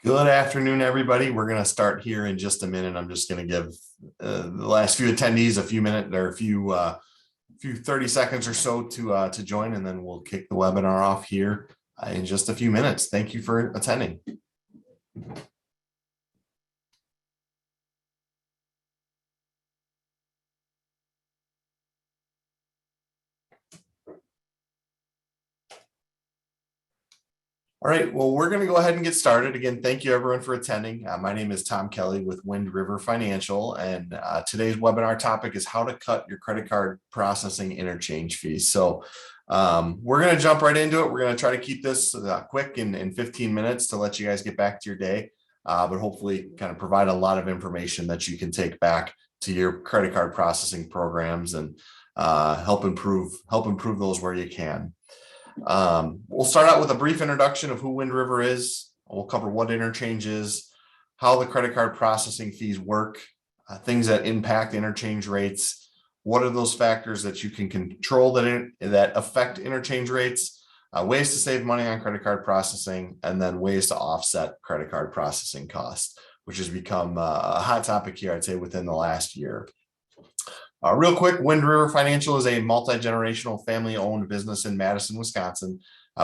Good afternoon, everybody. We're going to start here in just a minute. I'm just going to give the last few attendees a few minutes or a few 30 seconds or so to join, and then we'll kick the webinar off here in just a few minutes. Thank you for attending. All right, well, we're going to go ahead and get started. Again, thank you everyone for attending. My name is Tom Kelly with Wind River Financial, and today's webinar topic is how to cut your credit card processing interchange fees. So we're going to jump right into it. We're going to try to keep this quick in 15 minutes to let you guys get back to your day, but hopefully kind of provide a lot of information that you can take back to your credit card processing programs and help improve those where you can. We'll start out with a brief introduction of who Wind River is. We'll cover what interchange is, how the credit card processing fees work, things that impact interchange rates, what are those factors that you can control that affect interchange rates, ways to save money on credit card processing, and then ways to offset credit card processing costs, which has become a hot topic here, I'd say, within the last year. Real quick, Wind River Financial is a multi-generational family-owned business in Madison, Wisconsin.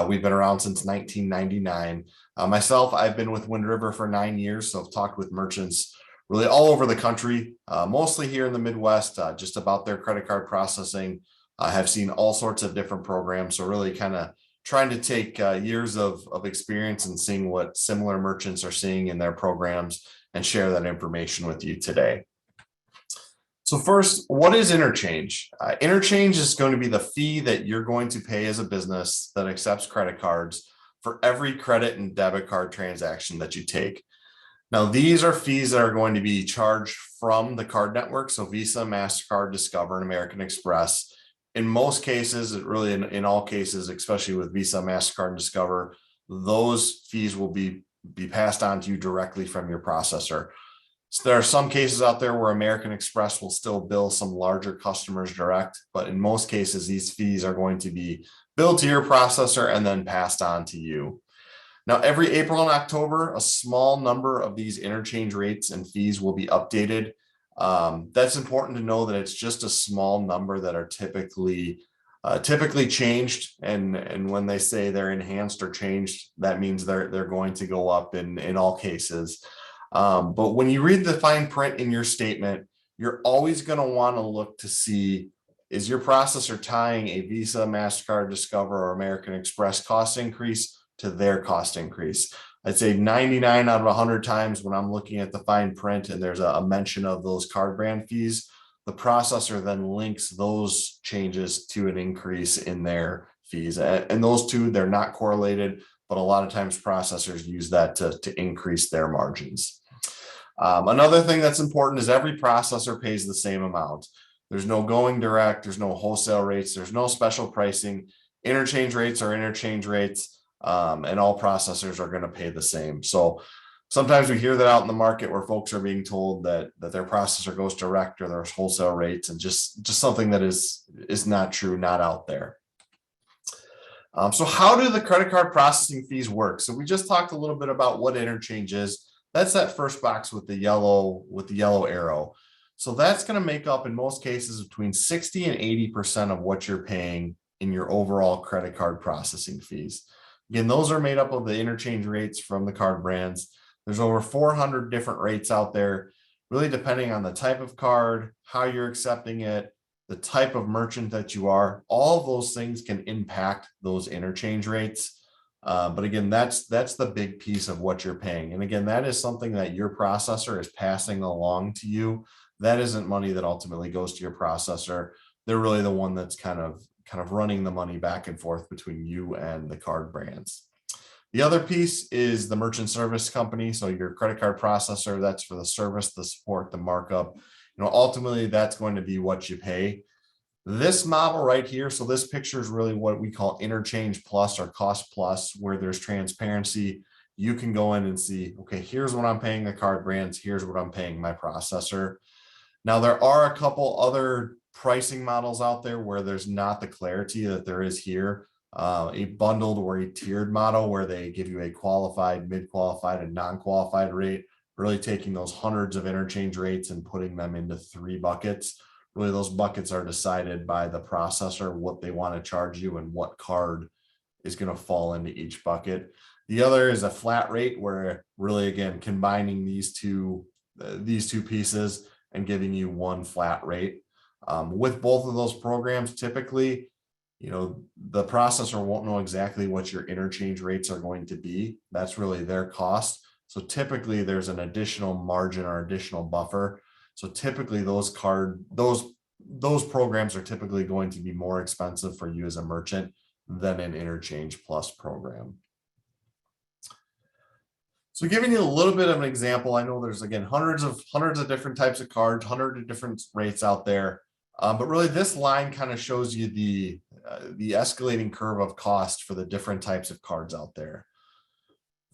We've been around since 1999. Myself, I've been with Wind River for 9 years, so I've talked with merchants really all over the country, mostly here in the Midwest, just about their credit card processing. I have seen all sorts of different programs, so really kind of trying to take years of experience and seeing what similar merchants are seeing in their programs and share that information with you today. So first, what is interchange? Interchange is going to be the fee that you're going to pay as a business that accepts credit cards for every credit and debit card transaction that you take. Now, these are fees that are going to be charged from the card network, so Visa, Mastercard, Discover, and American Express. In most cases, really in all cases, especially with Visa, Mastercard, and Discover, those fees will be passed on to you directly from your processor. So there are some cases out there where American Express will still bill some larger customers direct, but in most cases, these fees are going to be billed to your processor and then passed on to you. Now, every April and October, a small number of these interchange rates and fees will be updated. That's important to know that it's just a small number that are typically changed, and when they say they're enhanced or changed, that means they're going to go up in all cases. But when you read the fine print in your statement, you're always going to want to look to see, is your processor tying a Visa, Mastercard, Discover, or American Express cost increase to their cost increase? I'd say 99 out of 100 times when I'm looking at the fine print and there's a mention of those card brand fees, the processor then links those changes to an increase in their fees. And those two, they're not correlated, but a lot of times processors use that to increase their margins. Another thing that's important is every processor pays the same amount. There's no going direct, there's no wholesale rates, there's no special pricing. Interchange rates are interchange rates, and all processors are going to pay the same. So sometimes we hear that out in the market where folks are being told that their processor goes direct or there's wholesale rates, and just something that is not true, not out there. So how do the credit card processing fees work? So we just talked a little bit about what interchange is. That's that first box with the yellow arrow. So that's going to make up in most cases between 60 and 80% of what you're paying in your overall credit card processing fees. Again, those are made up of the interchange rates from the card brands. There's over 400 different rates out there, really depending on the type of card, how you're accepting it, the type of merchant that you are. All of those things can impact those interchange rates. But again, that's the big piece of what you're paying. And again, that is something that your processor is passing along to you. That isn't money that ultimately goes to your processor. They're really the one that's kind of running the money back and forth between you and the card brands. The other piece is the merchant service company. So your credit card processor, that's for the service, the support, the markup. Ultimately, that's going to be what you pay. This model right here, so this picture is really what we call interchange plus or cost plus, where there's transparency. You can go in and see, okay, here's what I'm paying the card brands, here's what I'm paying my processor. Now, there are a couple other pricing models out there where there's not the clarity that there is here. a bundled or a tiered model where they give you a qualified, mid-qualified, and non-qualified rate, really taking those hundreds of interchange rates and putting them into 3 buckets. Really, those buckets are decided by the processor, what they want to charge you and what card is going to fall into each bucket. The other is a flat rate where really, again, combining these two pieces and giving you one flat rate. With both of those programs, typically, the processor won't know exactly what your interchange rates are going to be. That's really their cost. So typically there's an additional margin or additional buffer. So typically those programs are typically going to be more expensive for you as a merchant than an Interchange Plus program. So giving you a little bit of an example, I know there's, again, hundreds of different types of cards, hundreds of different rates out there. But really this line kind of shows you the escalating curve of cost for the different types of cards out there.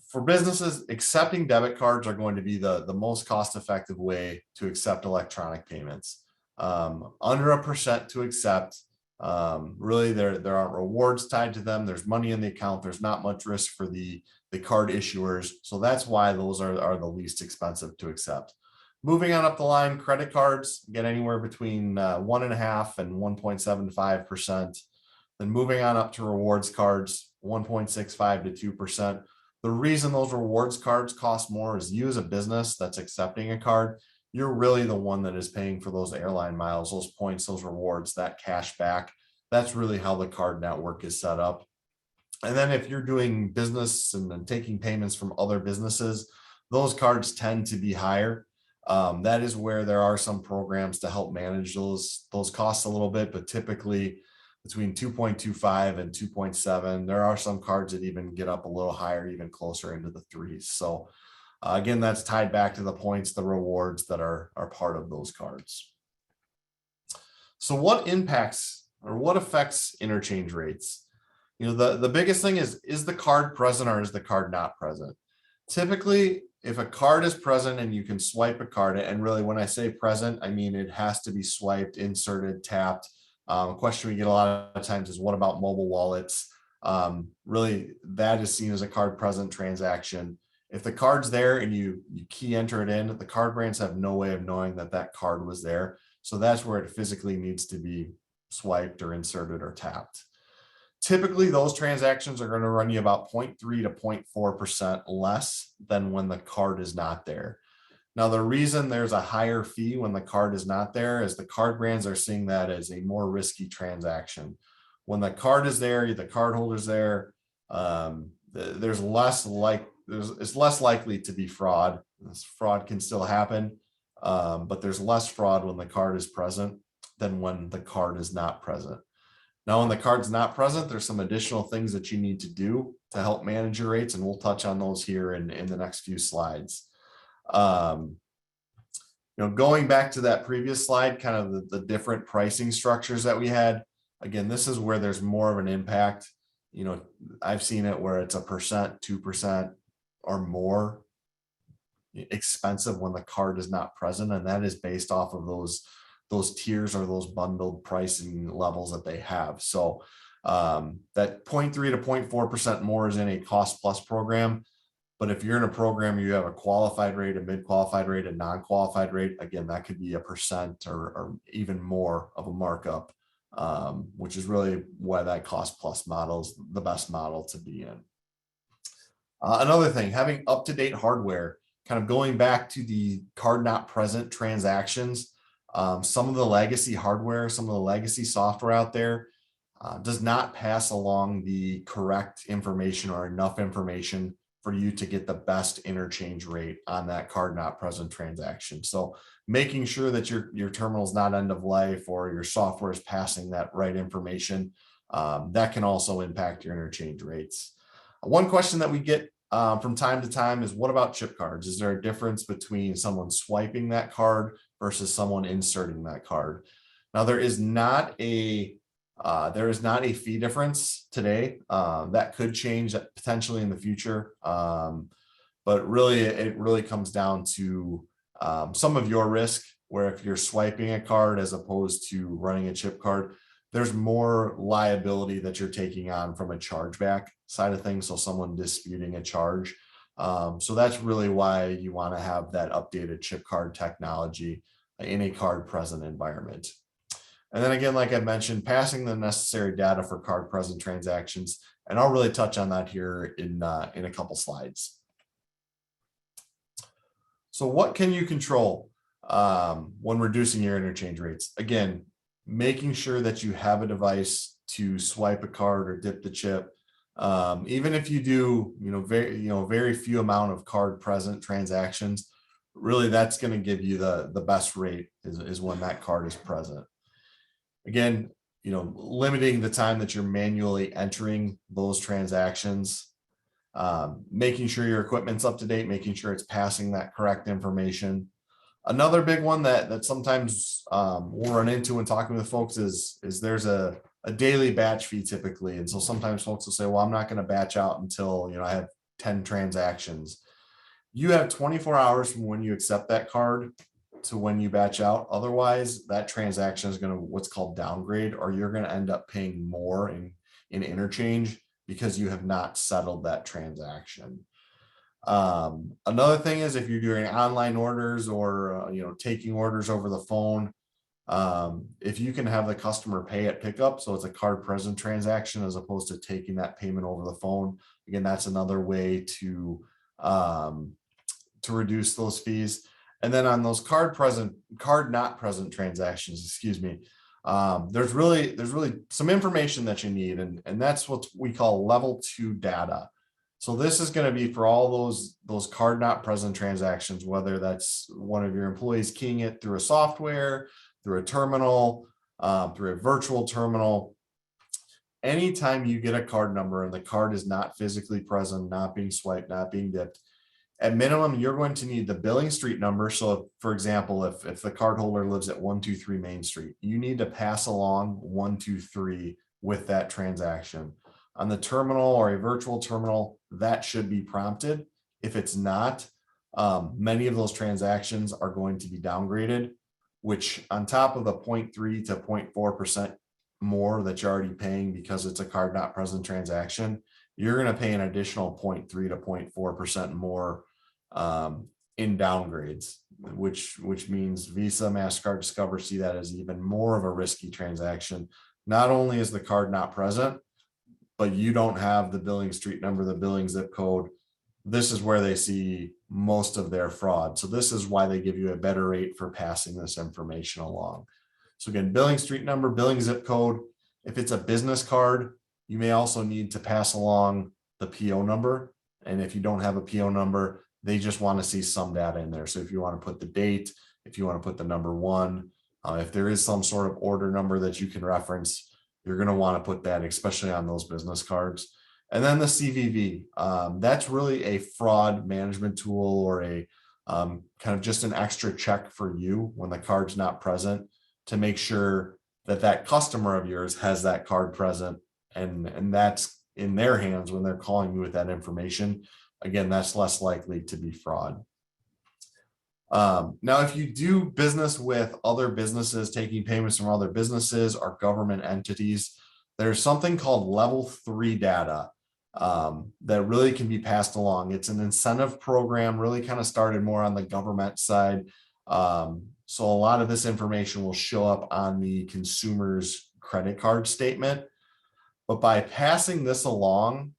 For businesses, accepting debit cards are going to be the most cost-effective way to accept electronic payments. Under 1% to accept. Really, there aren't rewards tied to them. There's money in the account. There's not much risk for the card issuers. So that's why those are the least expensive to accept. Moving on up the line, credit cards get anywhere between 1.5% and 1.75%. Then moving on up to rewards cards, 1.65% to 2%. The reason those rewards cards cost more is you as a business that's accepting a card, you're really the one that is paying for those airline miles, those points, those rewards, that cash back. That's really how the card network is set up. And then if you're doing business and then taking payments from other businesses, those cards tend to be higher. That is where there are some programs to help manage those costs a little bit, but typically between 2.25 and 2.7. There are some cards that even get up a little higher, even closer into the 3s. So again, that's tied back to the points, the rewards that are part of those cards. So what impacts or what affects interchange rates? The biggest thing is the card present or is the card not present? Typically, if a card is present and you can swipe a card, and really when I say present, I mean it has to be swiped, inserted, tapped. A question we get a lot of times is, what about mobile wallets? Really, that is seen as a card present transaction. If the card's there and you key enter it in, the card brands have no way of knowing that card was there. So that's where it physically needs to be swiped or inserted or tapped. Typically, those transactions are going to run you about 0.3 to 0.4% less than when the card is not there. Now, the reason there's a higher fee when the card is not there is the card brands are seeing that as a more risky transaction. When the card is there, the cardholder's there, it's less likely to be fraud. Fraud can still happen, but there's less fraud when the card is present than when the card is not present. Now, when the card's not present, there's some additional things that you need to do to help manage your rates, and we'll touch on those here in the next few slides. Going back to that previous slide, kind of the different pricing structures that we had. Again, this is where there's more of an impact. I've seen it where it's 1%, 2% or more expensive when the card is not present, and that is based off of those tiers or those bundled pricing levels that they have. So that 0.3 to 0.4% more is in a cost plus program. But if you're in a program, you have a qualified rate, a mid-qualified rate, a non-qualified rate, again, that could be 1% or even more of a markup, which is really why that cost plus model is the best model to be in. Another thing, having up-to-date hardware, kind of going back to the card not present transactions, some of the legacy hardware, some of the legacy software out there does not pass along the correct information or enough information for you to get the best interchange rate on that card not present transaction. So making sure that your terminal is not end of life or your software is passing that right information, that can also impact your interchange rates. One question that we get from time to time is, what about chip cards? Is there a difference between someone swiping that card versus someone inserting that card? Now, there is not a fee difference today. That could change potentially in the future. But really, it really comes down to some of your risk, where if you're swiping a card as opposed to running a chip card, there's more liability that you're taking on from a chargeback side of things. So someone disputing a charge. So that's really why you want to have that updated chip card technology in a card present environment. And then again, like I mentioned, passing the necessary data for card present transactions. And I'll really touch on that here in a couple slides. So what can you control when reducing your interchange rates? Again, making sure that you have a device to swipe a card or dip the chip. Even if you do, very few amount of card present transactions, really that's going to give you the best rate is when that card is present. Again, limiting the time that you're manually entering those transactions, making sure your equipment's up to date, making sure it's passing that correct information. Another big one that sometimes we'll run into when talking with folks is there's a daily batch fee typically. And so sometimes folks will say, well, I'm not going to batch out until, I have 10 transactions. You have 24 hours from when you accept that card to when you batch out. Otherwise, that transaction is going to what's called downgrade, or you're going to end up paying more in interchange because you have not settled that transaction. Another thing is if you're doing online orders or taking orders over the phone, if you can have the customer pay at pickup, so it's a card present transaction as opposed to taking that payment over the phone. Again, that's another way to reduce those fees. And then on those card not present transactions, there's really some information that you need, and that's what we call level 2 data. So this is going to be for all those card not present transactions, whether that's one of your employees keying it through a software, through a terminal, through a virtual terminal. Anytime you get a card number and the card is not physically present, not being swiped, not being dipped, at minimum, you're going to need the billing street number. So for example, if the cardholder lives at 123 Main Street, you need to pass along 123 with that transaction. On the terminal or a virtual terminal, that should be prompted. If it's not, many of those transactions are going to be downgraded, which on top of the 0.3 to 0.4% more that you're already paying because it's a card not present transaction, you're going to pay an additional 0.3 to 0.4% more in downgrades, which means Visa, Mastercard, Discover see that as even more of a risky transaction. Not only is the card not present, but you don't have the billing street number, the billing zip code. This is where they see most of their fraud. So this is why they give you a better rate for passing this information along. So again, billing street number, billing zip code. If it's a business card, you may also need to pass along the PO number. And if you don't have a PO number, they just want to see some data in there. So if you want to put the date, if you want to put the number 1, if there is some sort of order number that you can reference, you're going to want to put that, especially on those business cards. And then the CVV, that's really a fraud management tool or a kind of just an extra check for you when the card's not present to make sure that customer of yours has that card present, and that's in their hands when they're calling you with that information. Again, that's less likely to be fraud. Now, if you do business with other businesses, taking payments from other businesses or government entities, there's something called level 3 data that really can be passed along. It's an incentive program, really kind of started more on the government side. So a lot of this information will show up on the consumer's credit card statement. But by passing this along,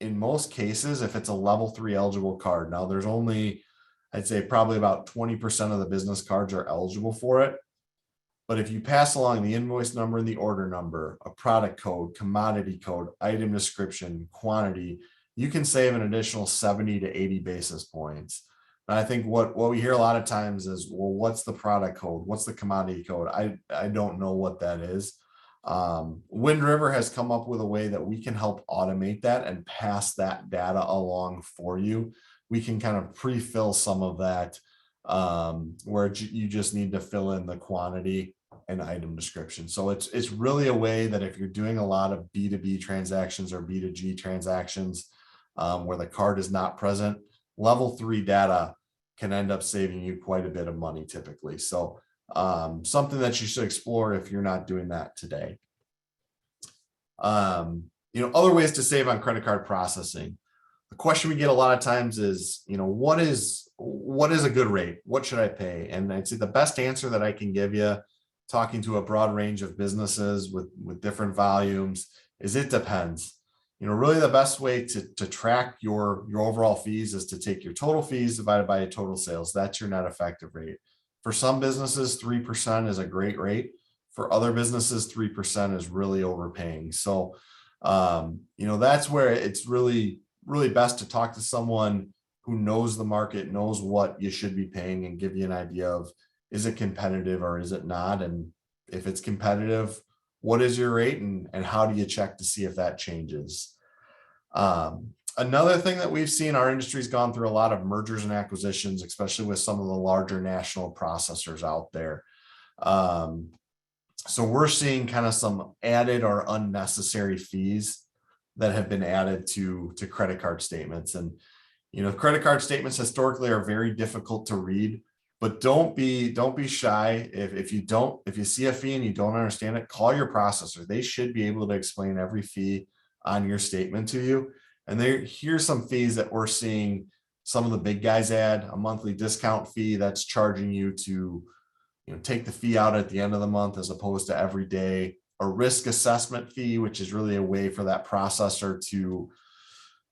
in most cases, if it's a level 3 eligible card, now there's only, I'd say probably about 20% of the business cards are eligible for it. But if you pass along the invoice number and the order number, a product code, commodity code, item description, quantity, you can save an additional 70 to 80 basis points. And I think what we hear a lot of times is, well, what's the product code? What's the commodity code? I don't know what that is. Wind River has come up with a way that we can help automate that and pass that data along for you. We can kind of pre-fill some of that where you just need to fill in the quantity and item description. So it's really a way that if you're doing a lot of B2B transactions or B2G transactions where the card is not present, level 3 data can end up saving you quite a bit of money typically. So something that you should explore if you're not doing that today. Other ways to save on credit card processing. The question we get a lot of times is, what is a good rate? What should I pay? And I'd say the best answer that I can give you, talking to a broad range of businesses with different volumes, is it depends. Really the best way to track your overall fees is to take your total fees divided by your total sales. That's your net effective rate. For some businesses, 3% is a great rate. For other businesses, 3% is really overpaying. So, that's where it's really best to talk to someone who knows the market, knows what you should be paying, and give you an idea of, is it competitive or is it not? And if it's competitive, what is your rate, and how do you check to see if that changes? Another thing that we've seen, our industry's gone through a lot of mergers and acquisitions, especially with some of the larger national processors out there. So we're seeing kind of some added or unnecessary fees that have been added to credit card statements. And, credit card statements historically are very difficult to read, but don't be shy. If you see a fee and you don't understand it, call your processor. They should be able to explain every fee on your statement to you. And here's some fees that we're seeing some of the big guys add: a monthly discount fee that's charging you to take the fee out at the end of the month as opposed to every day; a risk assessment fee, which is really a way for that processor to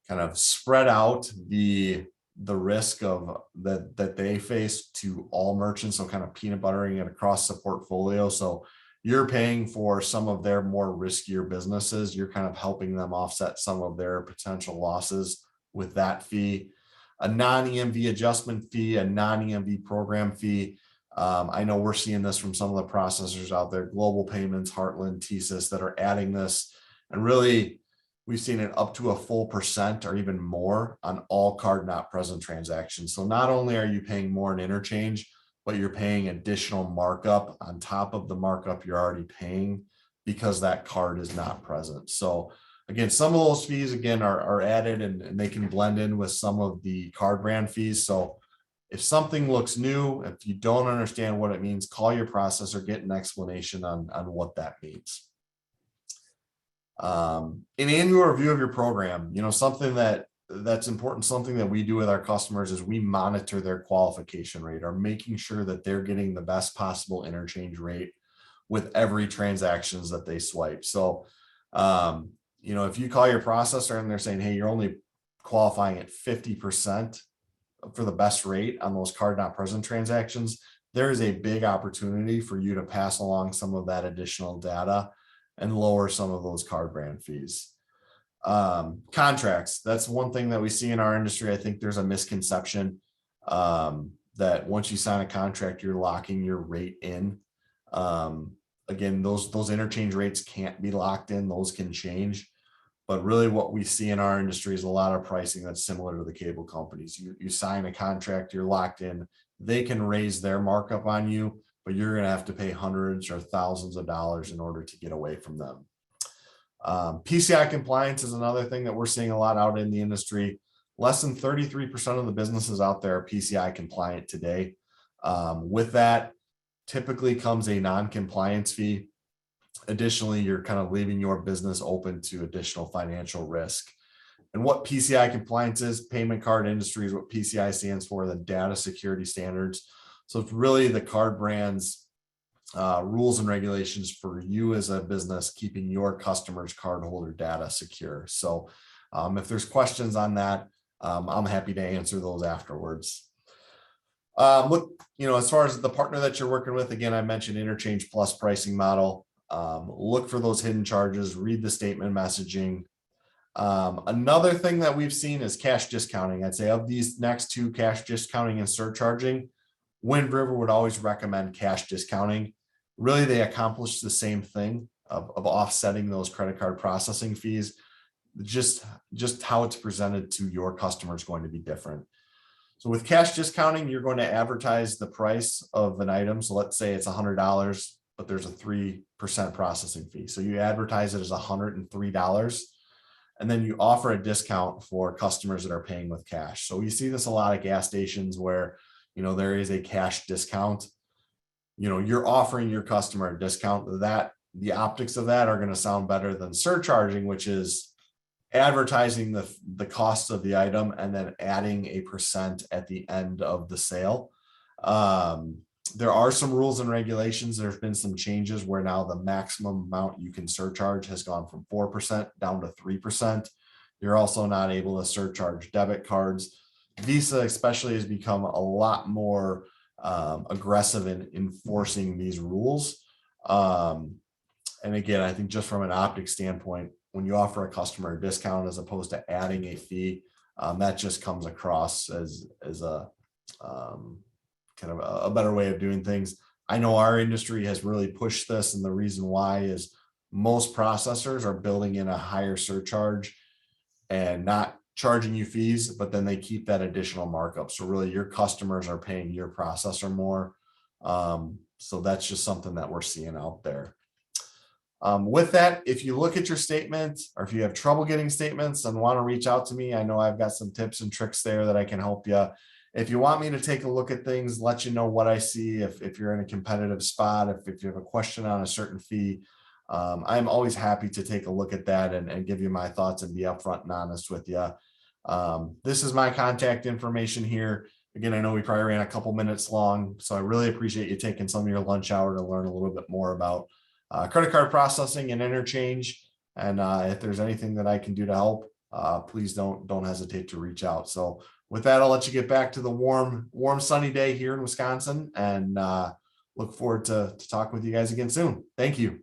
kind of spread out the risk of that they face to all merchants. So kind of peanut buttering it across the portfolio. So you're paying for some of their more riskier businesses. You're kind of helping them offset some of their potential losses with that fee. A non-EMV adjustment fee, a non-EMV program fee. I know we're seeing this from some of the processors out there, Global Payments, Heartland, TSYS, that are adding this. And really, we've seen it up to a full % or even more on all card not present transactions. So not only are you paying more in interchange, but you're paying additional markup on top of the markup you're already paying because that card is not present. So again, some of those fees, again, are added and they can blend in with some of the card brand fees. So if something looks new, if you don't understand what it means, call your processor, get an explanation on what that means. An annual review of your program, something that's important, something that we do with our customers is we monitor their qualification rate, or making sure that they're getting the best possible interchange rate with every transactions that they swipe. So, if you call your processor and they're saying, hey, you're only qualifying at 50% for the best rate on those card not present transactions, there is a big opportunity for you to pass along some of that additional data and lower some of those card brand fees. Contracts, that's one thing that we see in our industry. I think there's a misconception that once you sign a contract, you're locking your rate in. Again, those interchange rates can't be locked in, those can change. But really what we see in our industry is a lot of pricing that's similar to the cable companies. You sign a contract, you're locked in. They can raise their markup on you, but you're going to have to pay hundreds or thousands of dollars in order to get away from them. PCI compliance is another thing that we're seeing a lot out in the industry. Less than 33% of the businesses out there are PCI compliant today. With that, typically comes a non-compliance fee. Additionally, you're kind of leaving your business open to additional financial risk. And what PCI compliance is, payment card industry, is what PCI stands for, the data security standards. So it's really the card brands rules and regulations for you as a business, keeping your customers' cardholder data secure. So if there's questions on that, I'm happy to answer those afterwards. Look, as far as the partner that you're working with, again, I mentioned Interchange Plus pricing model. Look for those hidden charges, read the statement messaging. Another thing that we've seen is cash discounting. I'd say of these next two, cash discounting and surcharging, Wind River would always recommend cash discounting. Really, they accomplish the same thing of offsetting those credit card processing fees. Just how it's presented to your customer is going to be different. So with cash discounting, you're going to advertise the price of an item. So let's say it's $100, but there's a 3% processing fee. So you advertise it as $103, and then you offer a discount for customers that are paying with cash. So you see this a lot at gas stations where, there is a cash discount. You're offering your customer a discount. That the optics of that are going to sound better than surcharging, which is advertising the cost of the item and then adding a percent at the end of the sale. There are some rules and regulations. There's been some changes where now the maximum amount you can surcharge has gone from 4% down to 3%. You're also not able to surcharge debit cards. Visa especially has become a lot more aggressive in enforcing these rules. And again, I think just from an optics standpoint, when you offer a customer a discount as opposed to adding a fee, that just comes across as a kind of a better way of doing things. I know our industry has really pushed this, and the reason why is most processors are building in a higher surcharge and not charging you fees, but then they keep that additional markup. So really your customers are paying your processor more. So that's just something that we're seeing out there. With that, if you look at your statement or if you have trouble getting statements and want to reach out to me, I know I've got some tips and tricks there that I can help you. If you want me to take a look at things, let you know what I see, if you're in a competitive spot, if you have a question on a certain fee, I'm always happy to take a look at that and give you my thoughts and be upfront and honest with you. This is my contact information here. Again, I know we probably ran a couple minutes long, so I really appreciate you taking some of your lunch hour to learn a little bit more about credit card processing and interchange. And if there's anything that I can do to help, please don't hesitate to reach out. So with that, I'll let you get back to the warm sunny day here in Wisconsin, and look forward to talking with you guys again soon. Thank you.